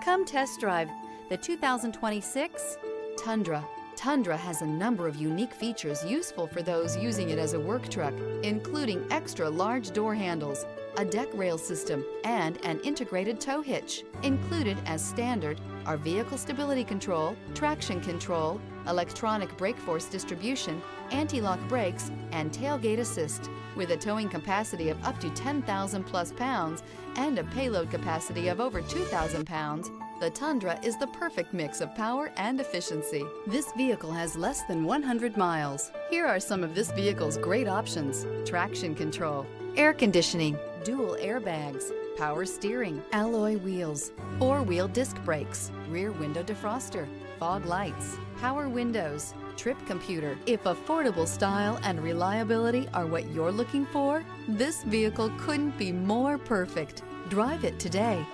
Come test drive the 2026 Tundra. Tundra has a number of unique features useful for those using it as a work truck, including extra large door handles, a deck rail system, and an integrated tow hitch. Included as standard are vehicle stability control, traction control, electronic brake force distribution, anti-lock brakes, and tailgate assist. With a towing capacity of up to 10,000 plus pounds and a payload capacity of over 2,000 pounds, the Tundra is the perfect mix of power and efficiency. This vehicle has less than 100 miles. Here are some of this vehicle's great options: traction control, air conditioning, dual airbags, power steering, alloy wheels, four-wheel disc brakes, rear window defroster, fog lights, power windows, trip computer. If affordable style and reliability are what you're looking for, this vehicle couldn't be more perfect. Drive it today.